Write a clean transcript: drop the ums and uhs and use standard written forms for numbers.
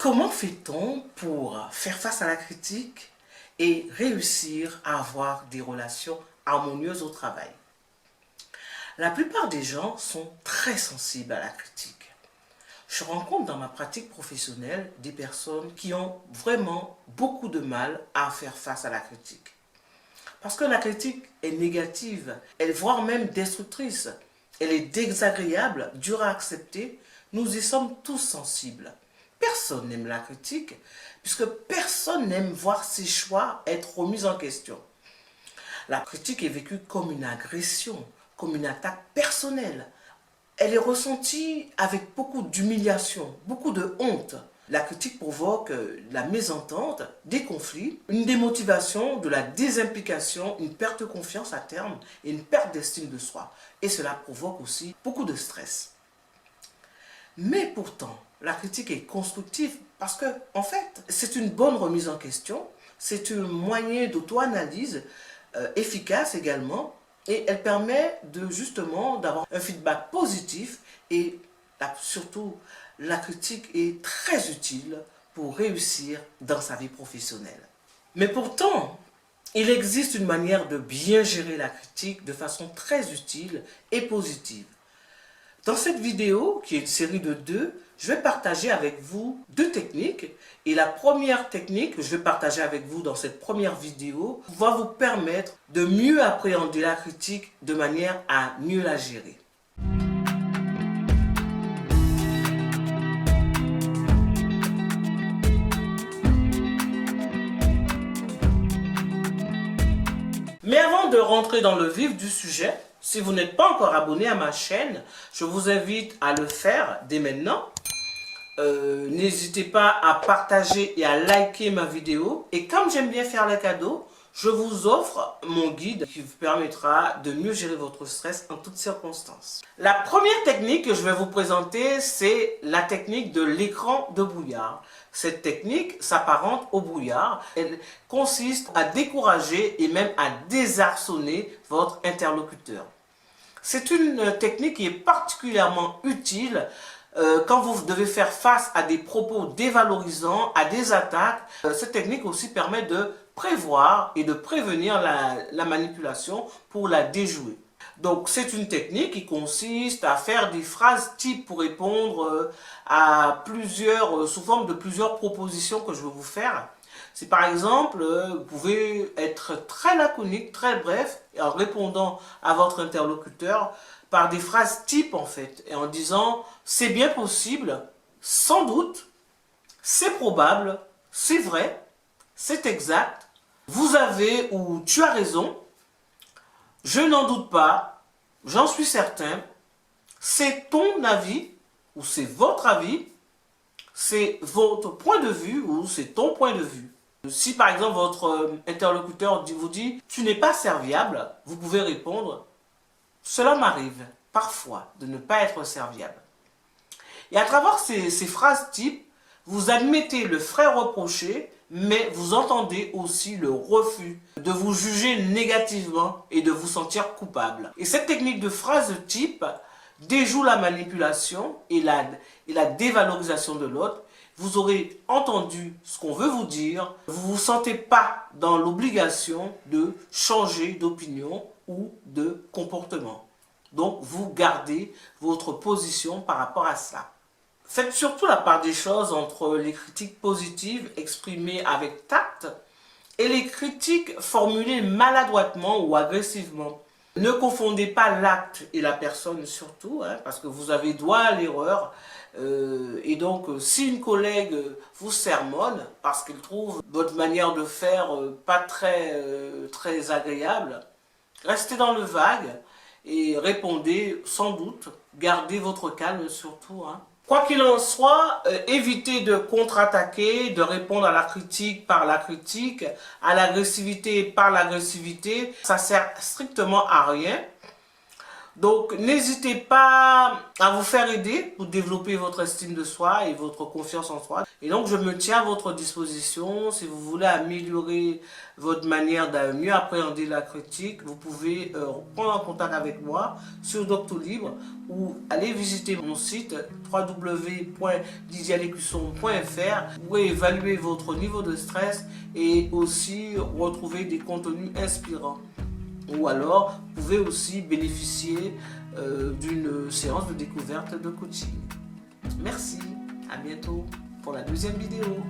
Comment fait-on pour faire face à la critique et réussir à avoir des relations harmonieuses au travail? La plupart des gens sont très sensibles à la critique. Je rencontre dans ma pratique professionnelle des personnes qui ont vraiment beaucoup de mal à faire face à la critique. Parce que la critique est négative, elle voire même destructrice. Elle est désagréable, dure à accepter. Nous y sommes tous sensibles. Personne n'aime la critique, puisque personne n'aime voir ses choix être remis en question. La critique est vécue comme une agression, comme une attaque personnelle. Elle est ressentie avec beaucoup d'humiliation, beaucoup de honte. La critique provoque la mésentente, des conflits, une démotivation, de la désimplication, une perte de confiance à terme et une perte d'estime de soi. Et cela provoque aussi beaucoup de stress. Mais pourtant, la critique est constructive parce que, en fait, c'est une bonne remise en question, c'est un moyen d'auto-analyse efficace également, et elle permet de justement d'avoir un feedback positif et surtout la critique est très utile pour réussir dans sa vie professionnelle. Mais pourtant, il existe une manière de bien gérer la critique de façon très utile et positive. Dans cette vidéo, qui est une série de 2, je vais partager avec vous 2 techniques. Et la première technique que je vais partager avec vous dans cette première vidéo va vous permettre de mieux appréhender la critique de manière à mieux la gérer. Mais avant de rentrer dans le vif du sujet, si vous n'êtes pas encore abonné à ma chaîne, je vous invite à le faire dès maintenant. N'hésitez pas à partager et à liker ma vidéo. Et comme j'aime bien faire les cadeaux, je vous offre mon guide qui vous permettra de mieux gérer votre stress en toutes circonstances. La première technique que je vais vous présenter, c'est la technique de l'écran de brouillard. Cette technique s'apparente au brouillard. Elle consiste à décourager et même à désarçonner votre interlocuteur. C'est une technique qui est particulièrement utile quand vous devez faire face à des propos dévalorisants, à des attaques. Cette technique aussi permet de prévoir et de prévenir la manipulation pour la déjouer. Donc c'est une technique qui consiste à faire des phrases types pour répondre à sous forme de plusieurs propositions que je vais vous faire. Si par exemple, vous pouvez être très laconique, très bref, en répondant à votre interlocuteur par des phrases types en fait, et en disant « c'est bien possible »,« sans doute »,« c'est probable »,« c'est vrai »,« c'est exact »,« vous avez » ou « tu as raison »,« je n'en doute pas »,« j'en suis certain »,« c'est ton avis » ou « c'est votre avis »,« c'est votre point de vue » ou « c'est ton point de vue ». Si par exemple votre interlocuteur vous dit « tu n'es pas serviable », vous pouvez répondre « cela m'arrive parfois de ne pas être serviable ». Et à travers ces phrases types, vous admettez le fait reproché, mais vous entendez aussi le refus de vous juger négativement et de vous sentir coupable. Et cette technique de phrase type déjoue la manipulation et la dévalorisation de l'autre. Vous aurez entendu ce qu'on veut vous dire, vous ne vous sentez pas dans l'obligation de changer d'opinion ou de comportement. Donc vous gardez votre position par rapport à ça. Faites surtout la part des choses entre les critiques positives exprimées avec tact et les critiques formulées maladroitement ou agressivement. Ne confondez pas l'acte et la personne surtout, parce que vous avez droit à l'erreur. Et donc, si une collègue vous sermonne parce qu'elle trouve votre manière de faire pas très agréable, restez dans le vague et répondez sans doute. Gardez votre calme surtout. Quoi qu'il en soit, évitez de contre-attaquer, de répondre à la critique par la critique, à l'agressivité par l'agressivité. Ça sert strictement à rien. Donc, n'hésitez pas à vous faire aider pour développer votre estime de soi et votre confiance en soi. Et donc, je me tiens à votre disposition. Si vous voulez améliorer votre manière de mieux appréhender la critique, vous pouvez prendre en contact avec moi sur Doctolib ou aller visiter mon site www.didialecusson.fr. Vous pouvez évaluer votre niveau de stress et aussi retrouver des contenus inspirants. Ou alors, vous pouvez aussi bénéficier d'une séance de découverte de coaching. Merci, à bientôt pour la deuxième vidéo.